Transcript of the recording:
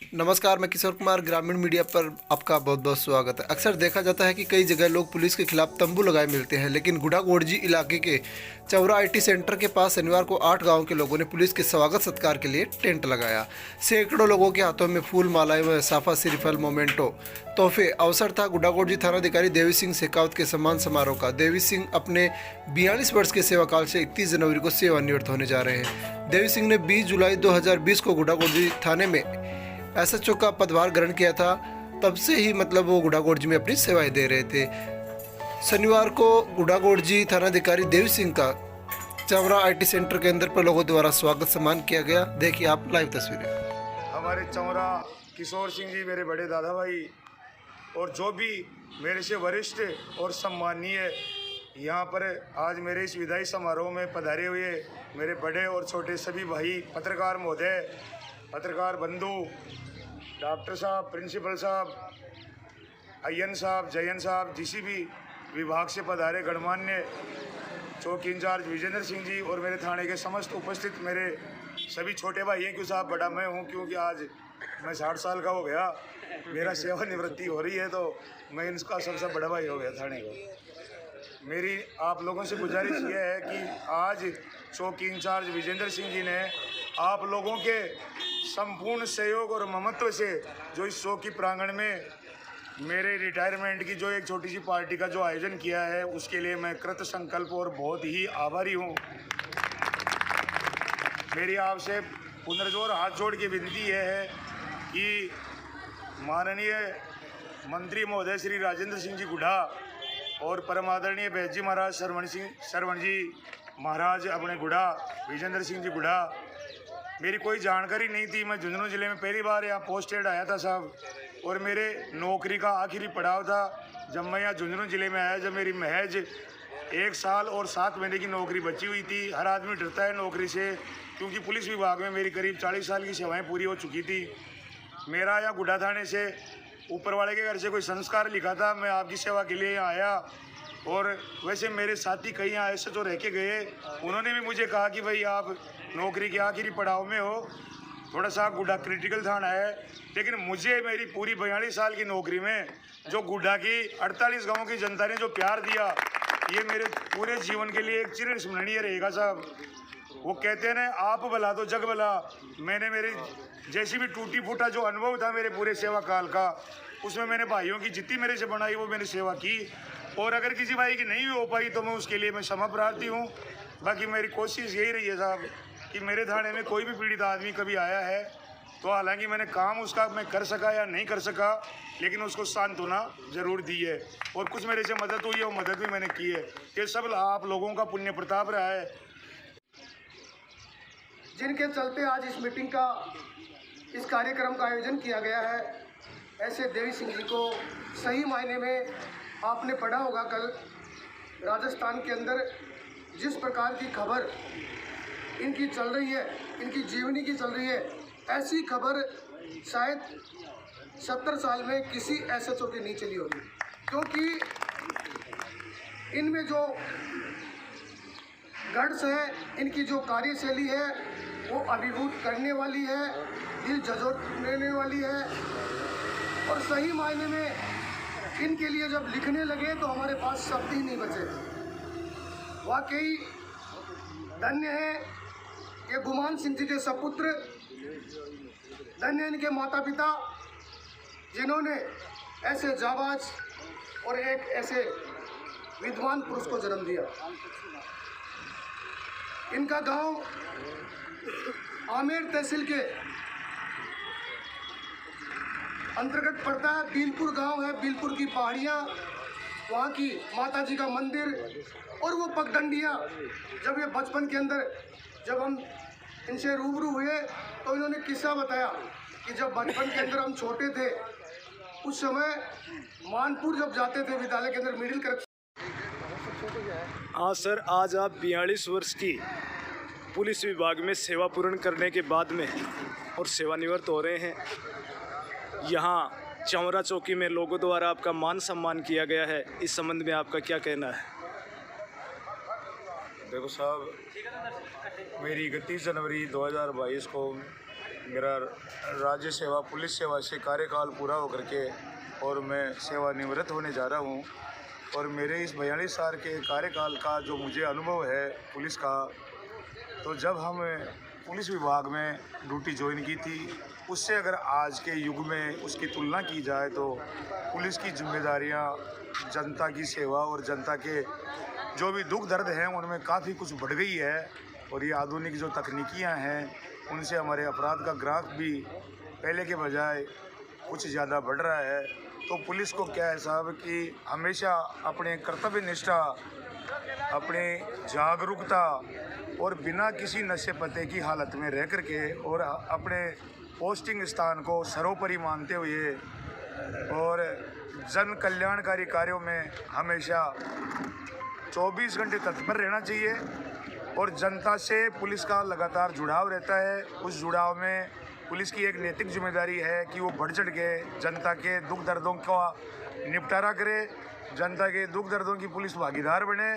नमस्कार, मैं किशोर कुमार। ग्रामीण मीडिया पर आपका बहुत बहुत स्वागत है। अक्सर देखा जाता है कि कई जगह लोग पुलिस के खिलाफ तंबू लगाए मिलते हैं, लेकिन गुढ़ागोड़जी इलाके के चौरा आईटी सेंटर के पास शनिवार को 8 गांव के लोगों ने पुलिस के स्वागत सत्कार के लिए टेंट लगाया। सैकड़ों लोगों के हाथों में फूल मालाएं व साफा श्रीफल मोमेंटो तोहफे। अवसर था गुढ़ागोड़जी थानाधिकारी देवी सिंह शेखावत के सम्मान समारोह का। देवी सिंह अपने 42 वर्ष के सेवाकाल से 31 जनवरी को सेवानिवृत्त होने जा रहे हैं। देवी सिंह ने 20 जुलाई 2020 को गुढ़ागोड़जी थाने में एसएचओ का पदभार ग्रहण किया था। तब से ही वो गुढ़ागोड़जी में अपनी सेवाएं दे रहे थे। शनिवार को गुढ़ागोड़जी थानाधिकारी देवी सिंह का चौरा आईटी सेंटर के अंदर पर लोगों द्वारा स्वागत सम्मान किया गया। देखिए आप लाइव तस्वीरें। हमारे चौरा किशोर सिंह जी मेरे बड़े दादा भाई और जो भी मेरे से वरिष्ठ और सम्मानीय यहाँ पर आज मेरे इस विदाई समारोह में पधारे हुए मेरे बड़े और छोटे सभी भाई, पत्रकार महोदय, पत्रकार बंधु, डॉक्टर साहब, प्रिंसिपल साहब, अय्यन साहब, जयन साहब, जिस भी विभाग से पधारे गणमान्य, चौकी इंचार्ज विजेंद्र सिंह जी और मेरे थाने के समस्त उपस्थित मेरे सभी छोटे भाई हैं। क्यों साहब बड़ा मैं हूँ, क्योंकि आज मैं 60 साल का हो गया, मेरा सेवानिवृत्ति हो रही है, तो मैं इनका सबसे बड़ा भाई हो गया थाने का। मेरी आप लोगों से गुजारिश ये है कि आज चौकी इंचार्ज विजेंद्र सिंह जी ने आप लोगों के संपूर्ण सहयोग और ममत्व से जो इस चौकी प्रांगण में मेरे रिटायरमेंट की जो एक छोटी सी पार्टी का जो आयोजन किया है, उसके लिए मैं कृत संकल्प और बहुत ही आभारी हूँ। मेरी आपसे पुनर्जोर हाथ जोड़ के विनती यह है कि माननीय मंत्री महोदय श्री राजेंद्र सिंह जी गुढ़ा और परम आदरणीय बैद जी महाराज शरवण जी महाराज अपने गुढ़ा, विजेंद्र सिंह जी गुढ़ा, मेरी कोई जानकारी नहीं थी। मैं झुंझुनू ज़िले में पहली बार यहाँ पोस्टेड आया था साहब, और मेरे नौकरी का आखिरी पड़ाव था जब मैं यहाँ झुंझुनू ज़िले में आया, जब मेरी महज 1 साल और 7 महीने की नौकरी बची हुई थी। हर आदमी डरता है नौकरी से, क्योंकि पुलिस विभाग में मेरी करीब 40 साल की सेवाएँ पूरी हो चुकी थी। मेरा यहाँ गुढ़ा थाने से ऊपर वाले के घर से कोई संस्कार लिखा था, मैं आपकी सेवा के लिए यहाँ आया। और वैसे मेरे साथी कई यहाँ ऐसे जो रह के गए, उन्होंने भी मुझे कहा कि भाई आप नौकरी के आखिरी पड़ाव में हो, थोड़ा सा गुढ़ा क्रिटिकल थाना है। लेकिन मुझे मेरी पूरी 42 साल की नौकरी में जो गुढ़ा की 48 गाँव की जनता ने जो प्यार दिया, ये मेरे पूरे जीवन के लिए एक चिरस्मरणीय रहेगा साहब। वो कहते हैं ना, आप भला तो जग भला। मैंने मेरी जैसी भी टूटी फूटा जो अनुभव था मेरे पूरे सेवा काल का, उसमें मैंने भाइयों की जितनी मेरे से बनाई वो मैंने सेवा की, और अगर किसी भाई की नहीं हो पाई तो मैं उसके लिए मैं क्षमा प्रार्थी हूँ। बाकी मेरी कोशिश यही रही है साहब कि मेरे थाने में कोई भी पीड़ित आदमी कभी आया है तो हालांकि मैंने काम उसका मैं कर सका या नहीं कर सका, लेकिन उसको सांत्वना जरूर दी है, और कुछ मेरे से मदद हुई है वो मदद भी मैंने की है। ये सब आप लोगों का पुण्य प्रताप रहा है, जिनके चलते आज इस मीटिंग का, इस कार्यक्रम का आयोजन किया गया है। ऐसे देवी सिंह जी को सही मायने में आपने पढ़ा होगा, कल राजस्थान के अंदर जिस प्रकार की खबर इनकी चल रही है, इनकी जीवनी की चल रही है, ऐसी खबर शायद 70 साल में किसी एसएचओ की नहीं चली होगी। क्योंकि इनमें जो गट्स है, इनकी जो कार्यशैली है, वो अभिभूत करने वाली है, दिल झंझोड़ने वाली है। और सही मायने में इनके लिए जब लिखने लगे तो हमारे पास शब्द ही नहीं बचे। वाकई धन्य है ये गुमान सिंह जी के सपुत्र, धन्य इनके माता पिता जिन्होंने ऐसे जाबाज और एक ऐसे विद्वान पुरुष को जन्म दिया। इनका गांव आमेर तहसील के अंतर्गत पड़ता है। बीलपुर गांव है, बीलपुर की पहाड़ियाँ, वहाँ की माता जी का मंदिर और वो पगडंडियाँ। जब ये बचपन के अंदर जब हम इनसे रूबरू हुए तो इन्होंने किस्सा बताया कि जब बचपन के अंदर हम छोटे थे, उस समय मानपुर जब जाते थे विद्यालय के अंदर मिडिल कक्षा। हाँ सर, आज आप 42 वर्ष की पुलिस विभाग में सेवा पूर्ण करने के बाद में और सेवानिवृत्त हो रहे हैं। यहाँ चौरा चौकी में लोगों द्वारा आपका मान सम्मान किया गया है, इस संबंध में आपका क्या कहना है? देखो साहब, मेरी 31 जनवरी 2022 को मेरा राज्य सेवा पुलिस सेवा से कार्यकाल पूरा होकर के और मैं सेवानिवृत्त होने जा रहा हूँ। और मेरे इस 42 साल के कार्यकाल का जो मुझे अनुभव है पुलिस का, तो जब हम पुलिस विभाग में ड्यूटी ज्वाइन की थी उससे अगर आज के युग में उसकी तुलना की जाए तो पुलिस की जिम्मेदारियां जनता की सेवा और जनता के जो भी दुख दर्द हैं उनमें काफ़ी कुछ बढ़ गई है। और ये आधुनिक जो तकनीकियां हैं उनसे हमारे अपराध का ग्राफ भी पहले के बजाय कुछ ज़्यादा बढ़ रहा है। तो पुलिस को क्या है साहब कि हमेशा अपने कर्तव्य निष्ठा, अपने जागरूकता और बिना किसी नशे पते की हालत में रह करके और अपने पोस्टिंग स्थान को सर्वोपरि मानते हुए और जन कल्याणकारी कार्यों में हमेशा 24 घंटे तत्पर रहना चाहिए। और जनता से पुलिस का लगातार जुड़ाव रहता है। उस जुड़ाव में पुलिस की एक नैतिक जिम्मेदारी है कि वो बढ़ चढ़ के जनता के दुख दर्दों का निपटारा करे, जनता के दुख दर्दों की पुलिस भागीदार बने।